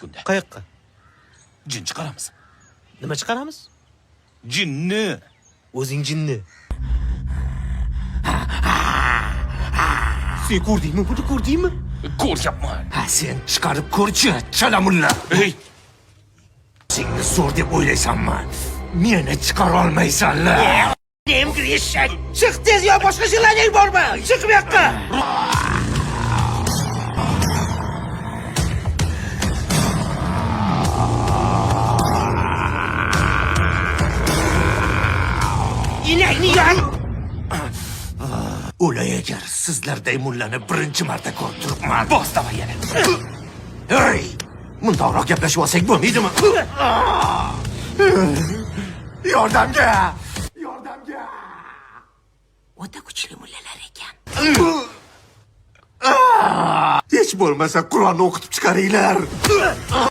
kunda. Qayoqqa? Jin chiqaramiz. Nima chiqaramiz? Jinni. O'zing jinni. Sen ko'rdingmi? Buni ko'rdingmi? Ko'ryapman. Ha, sen chiqarib ko'rchi, chalamulla. Ey, Senni zo'r deb o'ylaysanmi? Meni chiqara olmaysanlar. Nemgir eshak. Chiq tez yo boshqa ishlarning bormi? Chiq bu yoqqa. Inakni yon. O'lay agar sizlarday mullani birinchi marta ko'rib turibman. bos davay yana. Hey! Mundoqroq gaplashib olsak bo'lmaydimi? Yordamga! Yordamga! O'ta kuchli mullalar ekan. Hech bo'lmasa Qur'onni o'qitib chiqaringlar.